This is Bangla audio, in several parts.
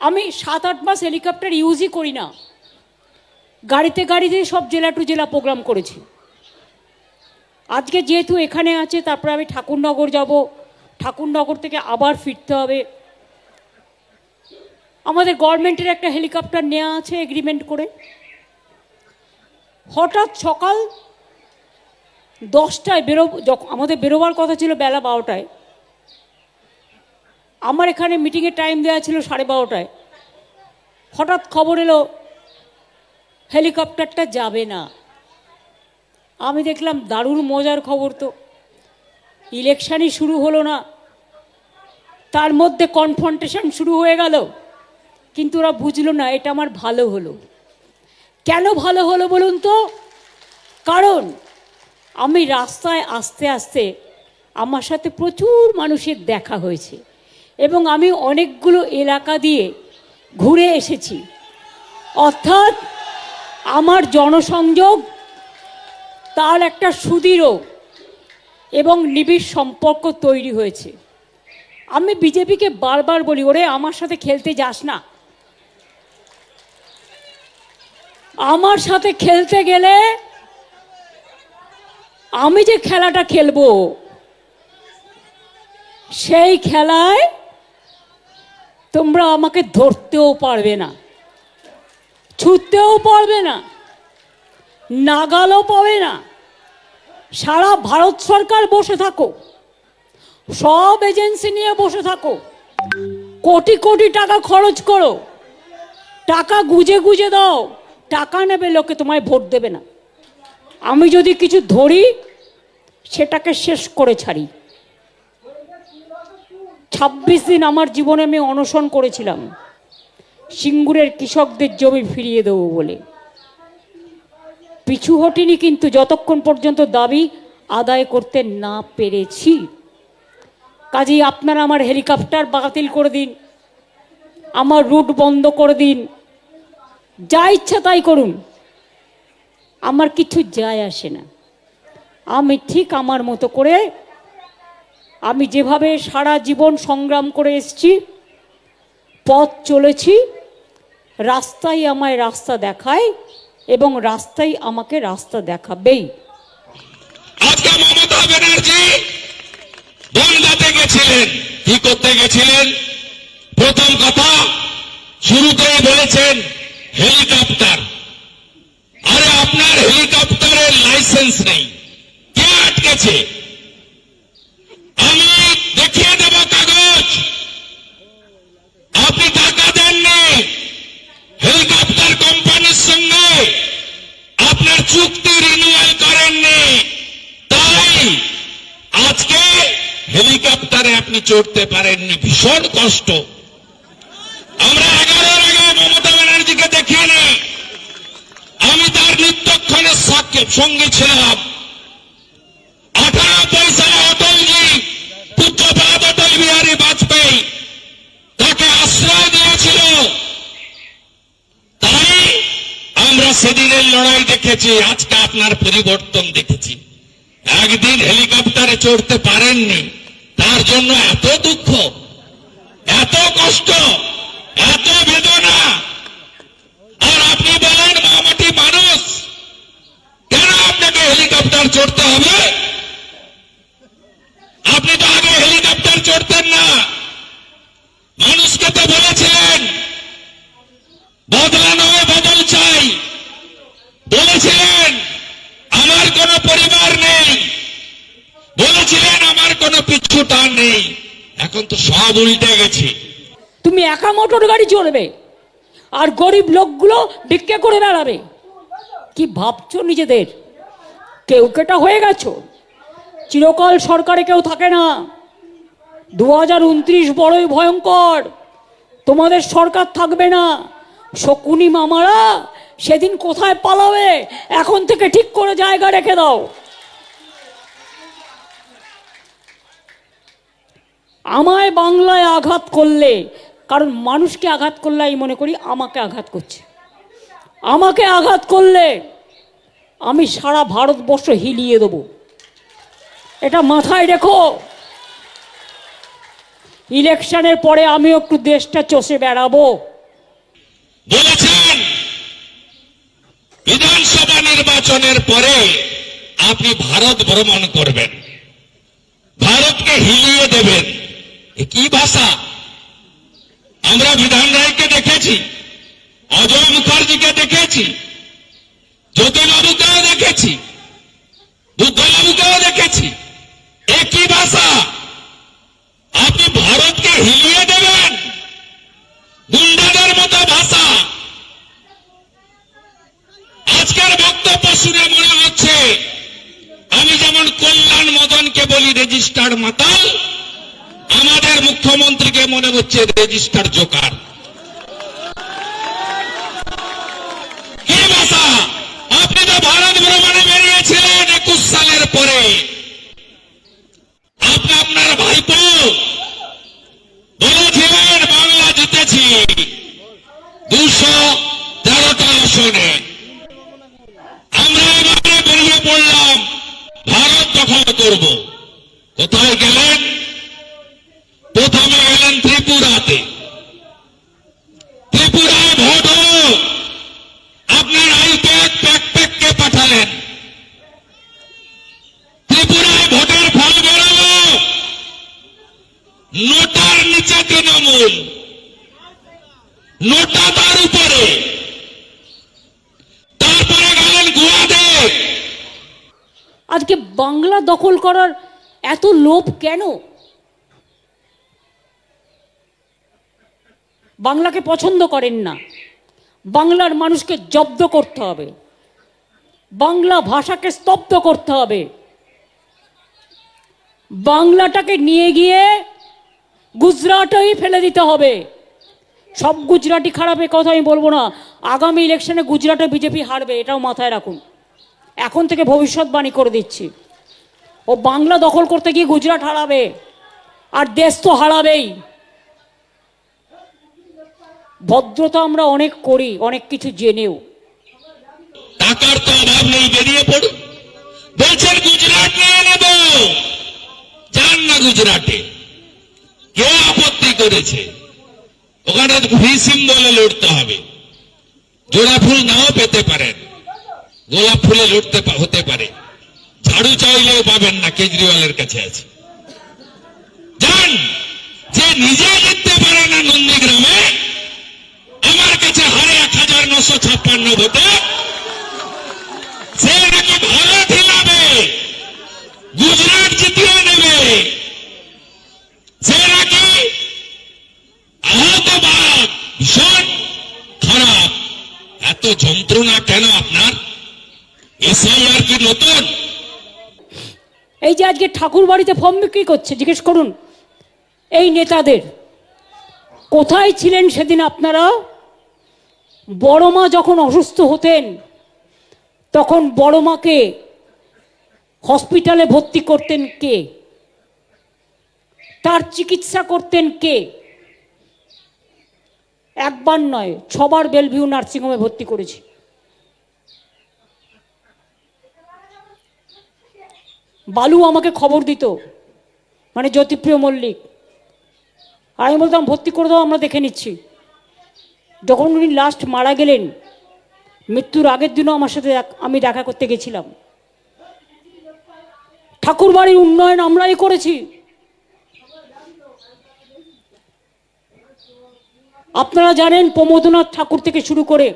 আমি 7-8 মাস হেলিকপ্টার ইউজই করি না, গাড়িতে গাড়িতে সব জেলা টু জেলা প্রোগ্রাম করেছি। আজকে যেহেতু এখানে আছে, তারপরে আমি ঠাকুরনগর যাব, ঠাকুরনগর থেকে আবার ফিরতে হবে। আমাদের গভর্নমেন্টের একটা হেলিকপ্টার নেওয়া আছে এগ্রিমেন্ট করে। হঠাৎ সকাল 10টায় আমাদের বেরোবার কথা ছিল বেলা 12টায়, আমার এখানে মিটিংয়ের টাইম দেওয়া ছিল 12:30টায়। হঠাৎ খবর এলো হেলিকপ্টারটা যাবে না। আমি দেখলাম দারুণ মজার খবর, তো ইলেকশনই শুরু হলো না, তার মধ্যে কনফ্রন্টেশন শুরু হয়ে গেল। কিন্তু ওরা বুঝলো না এটা আমার ভালো হলো। কেন ভালো হলো বলুন তো? কারণ আমি রাস্তায় আস্তে আস্তে আমার সাথে প্রচুর মানুষের দেখা হয়েছে এবং আমি অনেকগুলো এলাকা দিয়ে ঘুরে এসেছি। অর্থাৎ আমার জনসংযোগ তার একটা সুদৃঢ় এবং নিবিড় সম্পর্ক তৈরি হয়েছে। আমি বিজেপিকে বারবার বলি, ওরে আমার সাথে খেলতে যাস না। আমার সাথে খেলতে গেলে আমি যে খেলাটা খেলবো সেই খেলায় তোমরা আমাকে ধরতেও পারবে না, ছুটতেও পারবে না, নাগালও পাবে না। সারা ভারত সরকার বসে থাকো, সব এজেন্সি নিয়ে বসে থাকো, কোটি কোটি টাকা খরচ করো, টাকা গুজে গুজে দাও, টাকা নেবে লোকে, তোমায় ভোট দেবে না। আমি যদি কিছু ধরি সেটাকে শেষ করে ছাড়ি। 26 দিন আমার জীবনে আমি অনশন করেছিলাম সিঙ্গুরের কৃষকদের জমি ফিরিয়ে দেবো বলে। পিছু হটিনি কিন্তু যতক্ষণ পর্যন্ত দাবি আদায় করতে না পেরেছি। কাজেই আপনারা আমার হেলিকপ্টার বাতিল করে দিন, আমার রুট বন্ধ করে দিন, যা ইচ্ছা তাই করুন, আমার কিছু যায় আসে না। আমি ঠিক আমার মতো করে, আমি যেভাবে সারা জীবন সংগ্রাম করে এসেছি, পথ চলেছি, রাস্তাই আমায় রাস্তা দেখায় এবং রাস্তাই আমাকে রাস্তা দেখাবেই। আজকে মমতা ব্যানার্জি বনগাঁতে গেছিলেন, কি করতে গেছিলেন? প্রথম কথা শুরুতেই বলেছেন হেলিকপ্টার। আরে আপনার হেলিকপ্টারের লাইসেন্স নেই, কে আটকেছে? আমি দেখিয়ে দেব কাগজ। আপনি টাকা দেননি হেলিকপ্টার কোম্পানির সঙ্গে, আপনার চুক্তি রিনিউয়াল করেননি, তাই আজকে হেলিকপ্টারে আপনি চড়তে পারেননি। ভীষণ কষ্ট। আমরা 11-এর আগে মমতা ব্যানার্জিকে দেখিনি, আমি তার নিত্যক্ষণের সঙ্গে ছিলাম। 18 পয়সায় অটলজি, পুত্রপাদ অটল বিহারী বাজপেয়ী তাকে আশ্রয় দিয়েছিল, তাই আমরা সেদিনের লড়াই দেখেছি, আজকে আপনার পরিবর্তন দেখেছি। একদিন হেলিকপ্টারে চড়তে পারেননি, তার জন্য এত দুঃখ, এত কষ্ট, এত বেদনা। আর আপনি বলেন মামাটি মানুষ, কেন আপনাকে হেলিকপ্টার চড়তে হবে? আপনি তো আগে হেলিকপ্টার চড়তেন না। মানুষকে তো বলেছিলেন বদলা নয় বদল চাই, বলেছিলেন আমার কোনো পরিবার নেই, বলেছিলেন আমার কোনো পিছু টান নেই। এখন তো সব উল্টে গেছে। তুমি একা মোটর গাড়ি চলবে আর গরিব লোকগুলো ভিক্ষে করে বেড়াবে। কি ভাবছো নিজেদের? কেউ কেটা হয়ে গেছো। চিরকাল সরকারে কেউ থাকে না। 2029 বড়ই ভয়ঙ্কর, তোমাদের সরকার থাকবে না। শকুনি মামারা সেদিন কোথায় পালাবে, এখন থেকে ঠিক করে জায়গা রেখে দাও। আমায় বাংলায় আঘাত করলে, কারণ মানুষকে আঘাত করলে আমি মনে করি আমাকে আঘাত করছে, আমাকে আঘাত করলে আমি সারা ভারতবর্ষ হিলিয়ে দেব, এটা মাথায় রেখো। ইলেকশনের পরে আমিও একটু দেশটা চষে বেড়াবো। বলেছেন বিধানসভা নির্বাচনের পরে আপনি ভারত ভ্রমণ করবেন, ভারতকে হিলিয়ে দেবেন। এ কি ভাষা? আমরা বিধান রায়কে দেখেছি, অজয় মুখার্জিকে দেখেছি, জ্যোতিবাবুকেও দেখেছি, বুদ্ধবাবুকেও দেখেছি। এ কি ভাষা? আপনি ভারতকে হিলিয়ে দেবেন? গুন্ডাদের মতো ভাষা। আজকের বক্তব্য শুনে মনে হচ্ছে আমি যেমন কল্যাণ মদনকে বলি রেজিস্টার্ড মাতাল, আমাদের মুখ্যমন্ত্রীকে মনে হচ্ছে রেজিস্টার্ড জোকার। কি ভাষা? আপনি তো ভারত ভ্রমণে বেরিয়েছিলেন 21 সালের পরে। আপনি আপনার ভাইপো বলেছিলেন বাংলা জিতেছি 213টা আসনে। আমরা এবারে বেরিয়ে পড়লাম ভারত দখল করব। কোথায় গেলেন? প্রথমে গেলেন ত্রিপুরাতে। ত্রিপুরায় ভোট হল, আপনার আইপ্যাক প্যাকপ্যাককে পাঠালেন। ত্রিপুরায় ভোটের ফল বেরোল, নোটার নিচে তৃণমূল, নোটা তার উপরে। তারপরে গেলেন গোয়াতে। আজকে বাংলা দখল করার এত লোভ কেন? বাংলাকে পছন্দ করেন না, বাংলার মানুষকে জব্দ করতে হবে, বাংলা ভাষাকে স্তব্ধ করতে হবে, বাংলাটাকে নিয়ে গিয়ে গুজরাটেই ফেলে দিতে হবে। সব গুজরাটি খারাপের কথা আমি বলবো না, আগামী ইলেকশনে গুজরাটে বিজেপি হারবে, এটাও মাথায় রাখুন। এখন থেকে ভবিষ্যৎবাণী করে দিচ্ছি। ও বাংলা দখল করতে গিয়ে গুজরাট হারাবে, আর দেশ তো হারাবেই। ভদ্রতা আমরা অনেক করি, অনেক কিছু জেনেও। টাকার তো অভাব নেই, বেরিয়ে পড়ুন। বলছেন গুজরাট নিয়ে নেব, যান না গুজরাটে। কে আপত্তি করেছে? ওখানে ভিসিম বলে লড়তে হবে। জোড়া ফুল নাও পেতে পারেন, গোলাপ ফুলে লড়তে হতে পারে। ঝাড়ু চাইলেও পাবেন না, কেজরিওয়ালের কাছে আছে। যান। যে নিজে জিততে পারে না নন্দীগ্রামে, আমার কাছে হারে 1956 ভোটে, সে নাকি ভারত হিলাবে, গুজরাট জিতিয়ে নেবে। সে নাকি আহতবাদ, ভীষণ খারাপ। এত যন্ত্রণা কেন আপনার? এসআইআর কি নতুন? এই যে আজকে ঠাকুর বাড়িতে ফর্ম বিক্রি করছে, জিজ্ঞেস করুন এই নেতাদের, কোথায় ছিলেন সেদিন আপনারা? বড় মা যখন অসুস্থ হতেন, তখন বড় মাকে হসপিটালে ভর্তি করতেন কে? তার চিকিৎসা করতেন কে? একবার নয়, 6 বার বেলভিউ নার্সিংহোমে ভর্তি করেছি। বালু আমাকে খবর দিত, মানে জ্যোতিপ্রিয় মল্লিক, আমি বলতাম ভর্তি করে দাও, আমরা দেখে নিচ্ছি। যখন উনি লাস্ট মারা গেলেন, মৃত্যুর আগের দিনও আমার সাথে আমি দেখা করতে গেছিলাম। ঠাকুর বাড়ির উন্নয়ন আমরাই করেছি। আপনারা জানেন প্রমোদনাথ ঠাকুর থেকে শুরু করে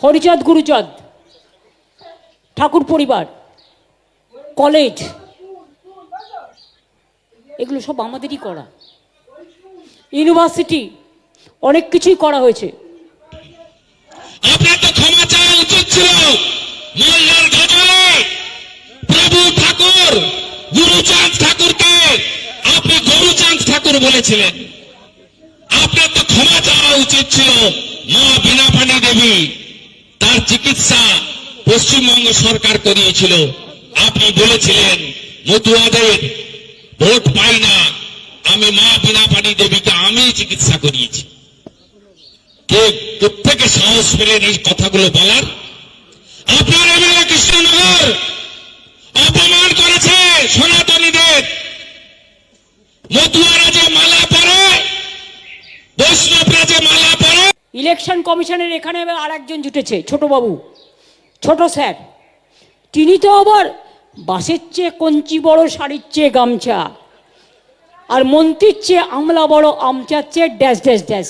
হরিচাঁদ গুরুচাঁদ ঠাকুর পরিবার, কলেজ, এগুলো সব আমাদেরই করা। ইউনিভার্সিটি, অনেক কিছুই করা হয়েছে। আপনার তো ক্ষমা চাওয়া উচিত ছিল। মোল্লার গজলে প্রভু ঠাকুর গুরুচাঁদ ঠাকুরকে আপনি গরুচাঁদ ঠাকুর বলেছিলেন। আপনার তো ক্ষমা চাওয়া উচিত ছিল। মা বীণাপাণি দেবী, তার চিকিৎসা পশ্চিমবঙ্গ সরকার করিয়েছিল। আপনি বলেছিলেন মতুয়াদের ভোট পাই না, আমি মা বীণাপাণি দেবীকে আমি চিকিৎসা করিয়েছি। কে প্রত্যেকে সাহস পেলেন এই কথাগুলো বলার? আপনার এমএলএ কৃষ্ণনগর অপমান করেছে সনাতনীদের। মতুয়ারা যে মালা পরে ইলেকশন কমিশনের এখানে আর একজন জুটেছে, ছোটবাবু, ছোট স্যার। তিনি তো আবার বাসের চেয়ে কঞ্চি বড়, শাড়ির চেয়ে গামছা, আর মন্ত্রীর চেয়ে আমলা বড়, আমচার চেয়ে ড্যাশ ড্যাশ ড্যাশ।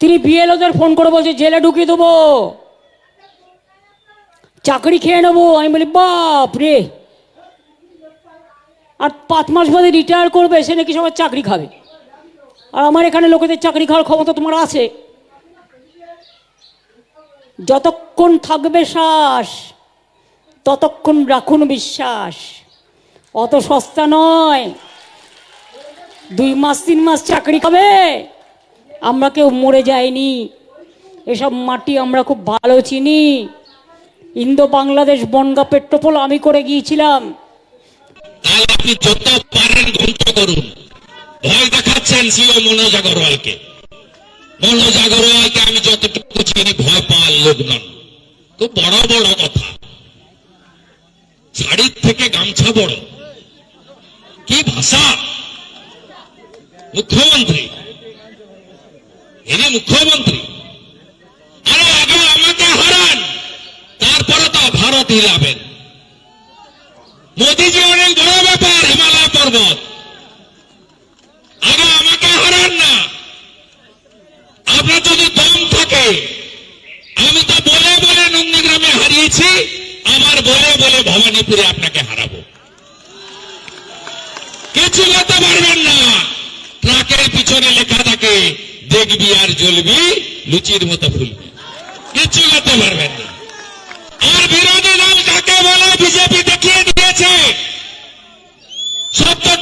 তিনি বিএলওদের ফোন করে বলছে জেলে ঢুকিয়ে দেবো, চাকরি খেয়ে নেবো। আমি বলি বাপ রে, আর 5 মাস বাদে রিটায়ার করবে, সে নাকি সবার চাকরি খাবে। আর আমার এখানে লোকেদের চাকরি খাওয়ার ক্ষমতা তোমার আছে। যতক্ষণ থাকবে শ্বাস ততক্ষণ রাখুন বিশ্বাস। অত সস্তা নয়, 2 মাস 3 মাস চাকরি খাবে। আমরা কেউ মরে যায়নি, এসব মাটি আমরা খুব ভালো চিনি। ইন্দো বাংলাদেশ বনগা পেট্রোপোল আমি করে গিয়েছিলাম। তাহলে আপনি যত পারেন ঘন্ট করুন। ভয় দেখাচ্ছেন সিও মনোজ আগরওয়ালকে। মনোজ আগরওয়ালকে আমি যতটুকু চিনি ভয় পাওয়ার লোক নন। খুব বড় বড় কথা, শাড়ির থেকে গামছা বড়, কি ভাষা! মুখ্যমন্ত্রী, ইনি মুখ্যমন্ত্রী। আরে আগে আমাকে হারান, তারপরে তো ভারত হিলাবেন। মোদীজি অনেক বড় ব্যাপার, হিমালয় পর্বত। আগে আমাকে হারান না। আপনার যদি দম থাকে, আমি তো বলে বলে নন্দীগ্রামে হারিয়েছি, আমার বলে বলে ভবানীপুরে আপনাকে হারাবো। কিছু করতে পারবেন না। ট্রাকের পিছনে লেখা থাকে দেখবি আর জ্বলবি, লুচির মতো ফুলবি। কিছু করতে পারবেন না। আর বিরোধী দল কাকে বলে বিজেপি দেখিয়ে দিয়েছে। 70